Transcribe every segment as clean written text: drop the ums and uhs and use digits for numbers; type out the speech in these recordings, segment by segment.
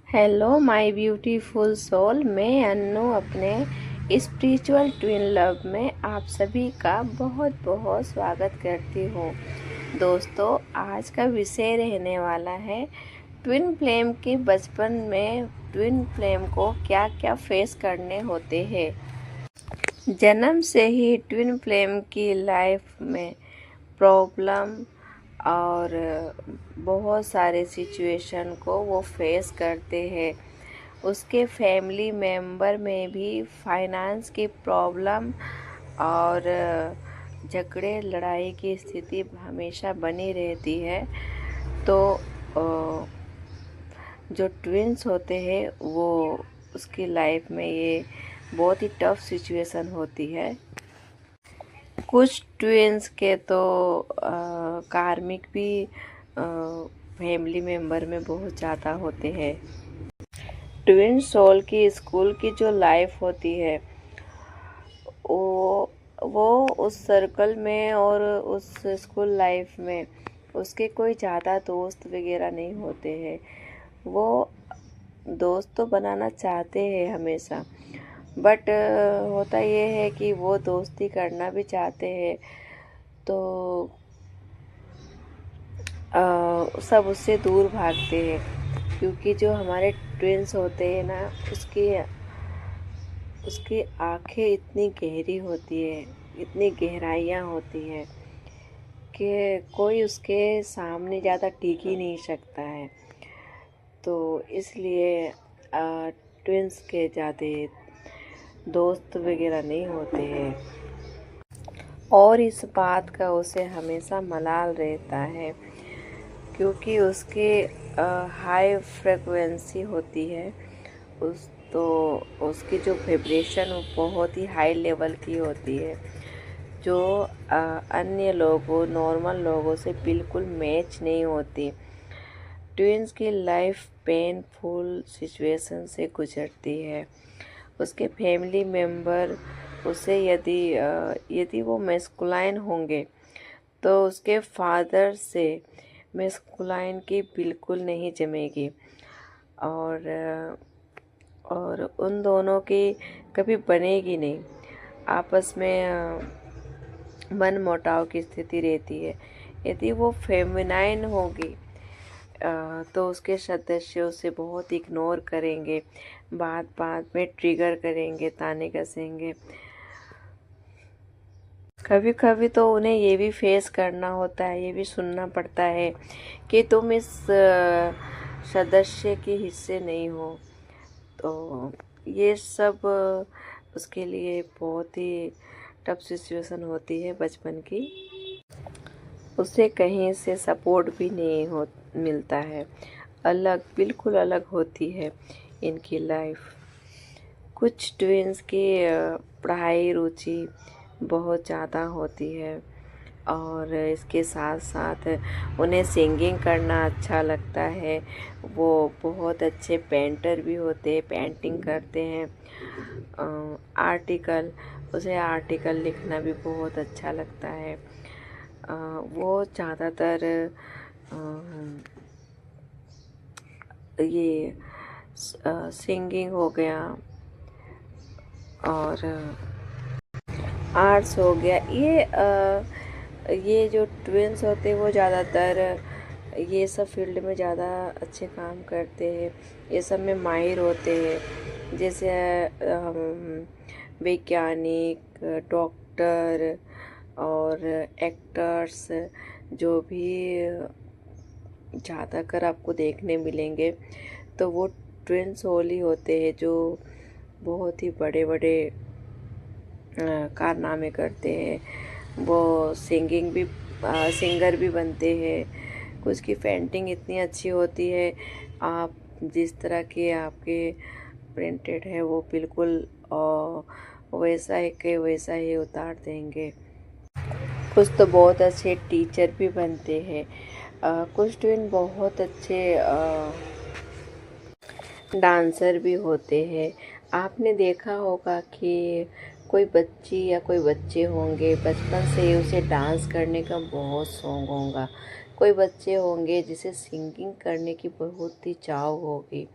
Hello my beautiful soul. मैं अन्नू अपने spiritual twin love में आप सभी का बहुत बहुत स्वागत करती हूँ। दोस्तों, आज का विषय रहने वाला है ट्विन फ्लेम के बचपन में ट्विन फ्लेम को क्या क्या फेस करने होते हैं। जन्म से ही ट्विन फ्लेम की लाइफ में प्रॉब्लम और बहुत सारे सिचुएशन को वो फेस करते हैं। उसके फैमिली मेंबर में भी फाइनेंस की प्रॉब्लम और झगड़े लड़ाई की स्थिति हमेशा बनी रहती है। तो जो ट्विन्स होते हैं वो उसकी लाइफ में ये बहुत ही टफ सिचुएशन होती है। कुछ ट्विन्स के तो कार्मिक भी फैमिली मेंबर में बहुत ज़्यादा होते हैं। ट्विन सोल की स्कूल की जो लाइफ होती है वो उस सर्कल में और उस स्कूल लाइफ में उसके कोई ज़्यादा दोस्त वगैरह नहीं होते हैं। वो दोस्त तो बनाना चाहते हैं हमेशा, बट होता ये है कि वो दोस्ती करना भी चाहते हैं तो सब उससे दूर भागते हैं, क्योंकि जो हमारे ट्विन्स होते हैं ना उसकी आंखें इतनी गहरी होती है, इतनी गहराइयाँ होती है कि कोई उसके सामने ज़्यादा टिक ही नहीं सकता है। तो इसलिए ट्विन्स के ज़्यादा दोस्त वगैरह नहीं होते हैं और इस बात का उसे हमेशा मलाल रहता है, क्योंकि उसकी हाई फ्रिक्वेंसी होती है। उसकी जो वाइब्रेशन वो बहुत ही हाई लेवल की होती है, जो अन्य लोगों नॉर्मल लोगों से बिल्कुल मैच नहीं होती। ट्विन्स की लाइफ पेनफुल सिचुएशन से गुजरती है। उसके फैमिली मेंबर उसे यदि वो मैस्कुलाइन होंगे तो उसके फादर से मैस्कुलाइन की बिल्कुल नहीं जमेगी और उन दोनों की कभी बनेगी नहीं। आपस में मनमुटाव की स्थिति रहती है। यदि वो फेमिनाइन होगी तो उसके सदस्य उसे बहुत इग्नोर करेंगे, बात बात में ट्रिगर करेंगे, ताने कसेंगे। कभी कभी तो उन्हें ये भी फेस करना होता है, ये भी सुनना पड़ता है कि तुम इस सदस्य के हिस्से नहीं हो। तो ये सब उसके लिए बहुत ही टफ सिचुएशन होती है बचपन की। उसे कहीं से सपोर्ट भी नहीं मिलता है। बिल्कुल अलग होती है इनकी लाइफ। कुछ ट्विन्स की पढ़ाई रुचि बहुत ज़्यादा होती है और इसके साथ साथ उन्हें सिंगिंग करना अच्छा लगता है। वो बहुत अच्छे पेंटर भी होते हैं, पेंटिंग करते हैं। उसे आर्टिकल लिखना भी बहुत अच्छा लगता है। वो ज़्यादातर ये सिंगिंग हो गया और आर्ट्स हो गया, ये जो ट्विन्स होते हैं वो ज़्यादातर ये सब फील्ड में ज़्यादा अच्छे काम करते हैं, ये सब में माहिर होते हैं। जैसे वैज्ञानिक, डॉक्टर और एक्टर्स जो भी ज़्यादातर आपको देखने मिलेंगे तो वो ट्विन्स सोल ही होते हैं, जो बहुत ही बड़े बड़े कारनामे करते हैं। वो सिंगर भी बनते हैं। कुछ की पेंटिंग इतनी अच्छी होती है, आप जिस तरह के आपके प्रिंटेड है वो बिल्कुल वैसा है कि वैसा ही उतार देंगे। कुछ तो बहुत अच्छे टीचर भी बनते हैं। कुछ ट्विन बहुत अच्छे डांसर भी होते हैं। आपने देखा होगा कि कोई बच्ची या कोई बच्चे होंगे बचपन से उसे डांस करने का बहुत शौक होगा। कोई बच्चे होंगे जिसे सिंगिंग करने की बहुत ही चाव होगी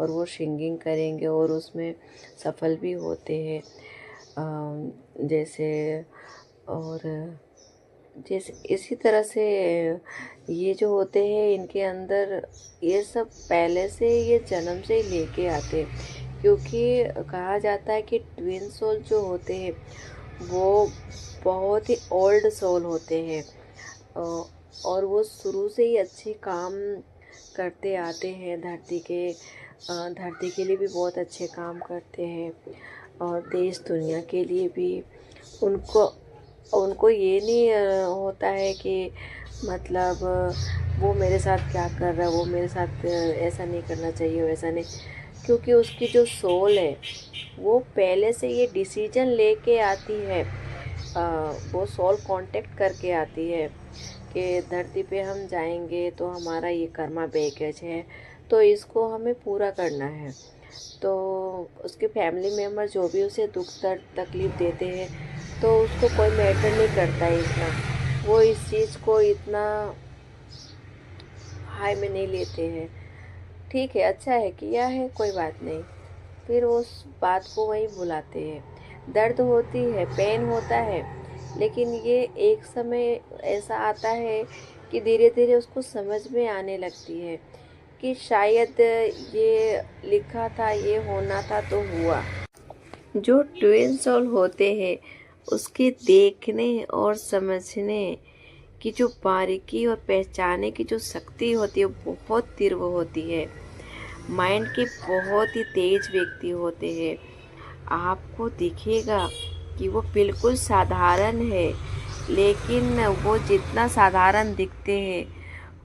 और वो सिंगिंग करेंगे और उसमें सफल भी होते हैं। जैसे और जैसे इसी तरह से ये जो होते हैं इनके अंदर ये सब पहले से, ये जन्म से ही लेके आते हैं, क्योंकि कहा जाता है कि ट्विन सोल जो होते हैं वो बहुत ही ओल्ड सोल होते हैं। अ, और वो शुरू से ही अच्छे काम करते आते हैं, धरती के लिए भी बहुत अच्छे काम करते हैं और देश दुनिया के लिए भी। उनको उनको ये नहीं होता है कि मतलब वो मेरे साथ क्या कर रहा है, वो मेरे साथ ऐसा नहीं करना चाहिए, वैसा नहीं, क्योंकि उसकी जो सोल है वो पहले से ये डिसीजन लेके आती है। वो सोल कांटेक्ट करके आती है कि धरती पे हम जाएंगे तो हमारा ये कर्मा बैगेज है, तो इसको हमें पूरा करना है। तो उसके फैमिली मेम्बर जो भी उसे दुख दर्द तकलीफ़ देते हैं तो उसको कोई मैटर नहीं करता है इतना, वो इस चीज़ को इतना हाई में नहीं लेते हैं। ठीक है, अच्छा है, किया है, कोई बात नहीं, फिर उस बात को वहीं भुलाते हैं। दर्द होती है, पेन होता है, लेकिन ये एक समय ऐसा आता है कि धीरे धीरे उसको समझ में आने लगती है कि शायद ये लिखा था, ये होना था तो हुआ। जो ट्विन सोल होते हैं उसके देखने और समझने की जो बारीकी और पहचाने की जो शक्ति होती है बहुत तीव्र होती है। माइंड के बहुत ही तेज व्यक्ति होते हैं। आपको दिखेगा कि वो बिल्कुल साधारण है, लेकिन वो जितना साधारण दिखते हैं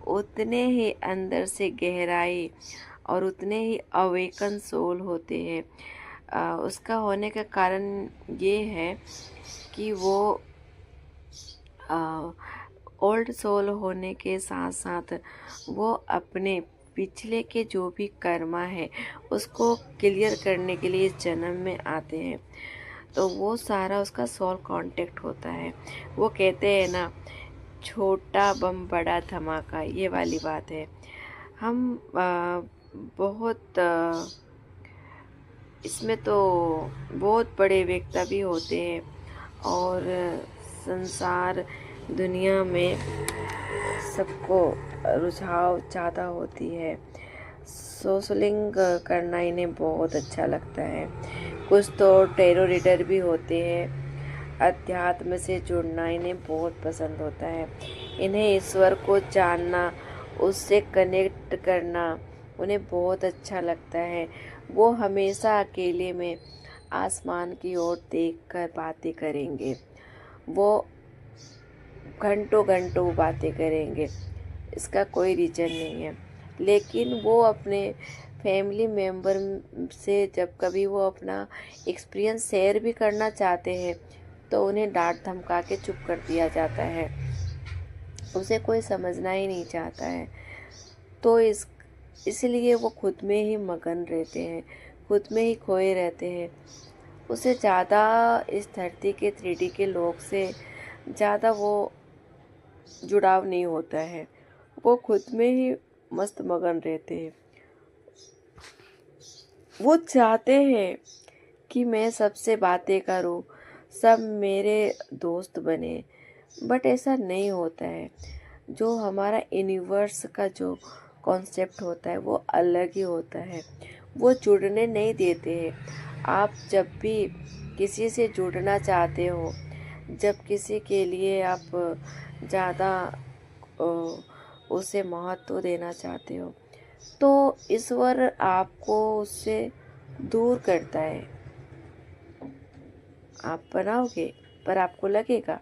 उतने ही अंदर से गहराई और उतने ही अवेकन सोल होते हैं। उसका होने का कारण ये है कि वो ओल्ड सोल होने के साथ साथ वो अपने पिछले के जो भी कर्मा है उसको क्लियर करने के लिए इस जन्म में आते हैं। तो वो सारा उसका सोल कांटेक्ट होता है। वो कहते हैं ना, छोटा बम बड़ा धमाका, ये वाली बात है। हम बहुत इसमें तो बहुत बड़े व्यक्ति भी होते हैं और संसार दुनिया में सबको रुझाव ज़्यादा होती है। सोशलिंग करना इन्हें बहुत अच्छा लगता है। कुछ तो टेरो रीडर भी होते हैं। अध्यात्म से जुड़ना इन्हें बहुत पसंद होता है। इन्हें ईश्वर को जानना, उससे कनेक्ट करना उन्हें बहुत अच्छा लगता है। वो हमेशा अकेले में आसमान की ओर देखकर बातें करेंगे। वो घंटों घंटों बातें करेंगे, इसका कोई रीज़न नहीं है। लेकिन वो अपने फैमिली मेम्बर से जब कभी वो अपना एक्सपीरियंस शेयर भी करना चाहते हैं तो उन्हें डांट धमका के चुप कर दिया जाता है। उसे कोई समझना ही नहीं चाहता है। तो इसलिए वो खुद में ही मगन रहते हैं, खुद में ही खोए रहते हैं। उसे ज़्यादा इस धरती के 3D के लोग से ज़्यादा वो जुड़ाव नहीं होता है। वो खुद में ही मस्त मगन रहते हैं। वो चाहते हैं कि मैं सबसे बातें करूं, सब मेरे दोस्त बने, बट ऐसा नहीं होता है। जो हमारा यूनिवर्स का जो कॉन्सेप्ट होता है वो अलग ही होता है। वो जुड़ने नहीं देते हैं। आप जब भी किसी से जुड़ना चाहते हो, जब किसी के लिए आप ज़्यादा उसे महत्व देना चाहते हो, तो ईश्वर आपको उससे दूर करता है। आप बनाओगे पर आपको लगेगा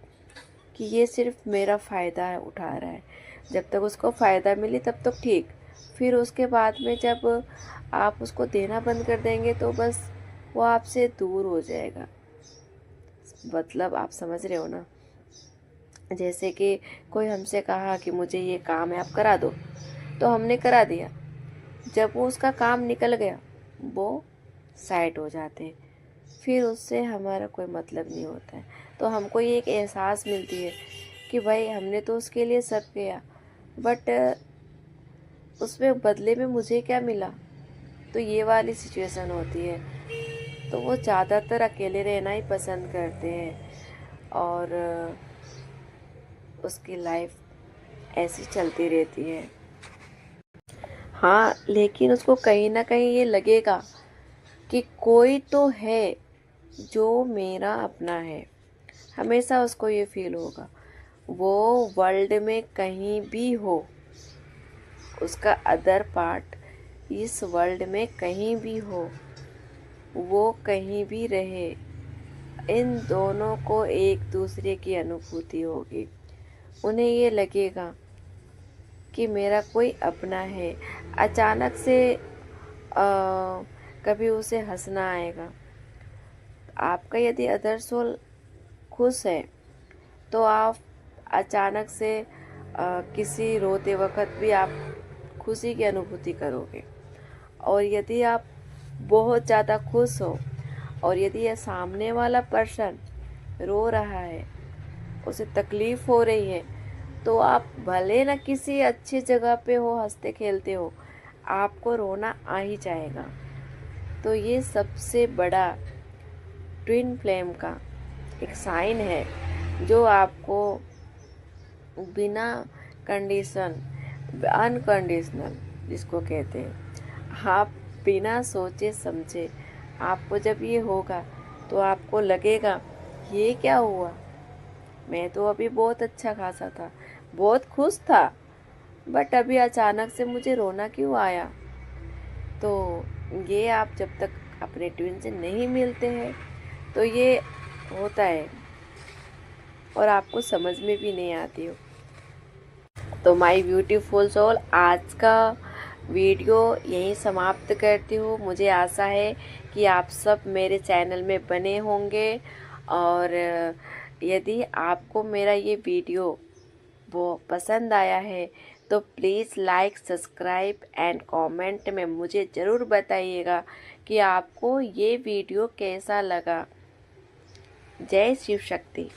कि ये सिर्फ मेरा फ़ायदा उठा रहा है। जब तक उसको फ़ायदा मिले तब तक ठीक, फिर उसके बाद में जब आप उसको देना बंद कर देंगे तो बस वो आपसे दूर हो जाएगा। मतलब आप समझ रहे हो ना। जैसे कि कोई हमसे कहा कि मुझे ये काम है, आप करा दो, तो हमने करा दिया। जब वो उसका काम निकल गया वो साइड हो जाते हैं, फिर उससे हमारा कोई मतलब नहीं होता है। तो हमको ये एक एहसास मिलती है कि भाई हमने तो उसके लिए सब किया, बट उसमें बदले में मुझे क्या मिला। तो ये वाली सिचुएशन होती है। तो वो ज़्यादातर अकेले रहना ही पसंद करते हैं और उसकी लाइफ ऐसी चलती रहती है। हाँ, लेकिन उसको कहीं ना कहीं ये लगेगा कि कोई तो है जो मेरा अपना है। हमेशा उसको ये फील होगा, वो वर्ल्ड में कहीं भी हो, उसका अदर पार्ट इस वर्ल्ड में कहीं भी हो, वो कहीं भी रहे, इन दोनों को एक दूसरे की अनुभूति होगी। उन्हें ये लगेगा कि मेरा कोई अपना है। अचानक से कभी उसे हंसना आएगा। आपका यदि अदर सोल खुश है तो आप अचानक से किसी रोते वक्त भी आप खुशी की अनुभूति करोगे। और यदि आप बहुत ज़्यादा खुश हो और यदि यह सामने वाला पर्सन रो रहा है, उसे तकलीफ़ हो रही है, तो आप भले ना किसी अच्छी जगह पे हो, हंसते खेलते हो, आपको रोना आ ही जाएगा। तो ये सबसे बड़ा ट्विन फ्लेम का एक साइन है जो आपको बिना कंडीशन, अनकंडीशनल जिसको कहते हैं, आप बिना सोचे समझे आपको जब ये होगा तो आपको लगेगा ये क्या हुआ, मैं तो अभी बहुत अच्छा खासा था, बहुत खुश था, बट अभी अचानक से मुझे रोना क्यों आया। तो ये आप जब तक अपने ट्विन से नहीं मिलते हैं तो ये होता है और आपको समझ में भी नहीं आती हो। तो माय ब्यूटीफुल सोल, आज का वीडियो यहीं समाप्त करती हूँ। मुझे आशा है कि आप सब मेरे चैनल में बने होंगे और यदि आपको मेरा ये वीडियो वो पसंद आया है तो please like, subscribe and comment में मुझे ज़रूर बताइएगा कि आपको ये वीडियो कैसा लगा। जय शिव शक्ति।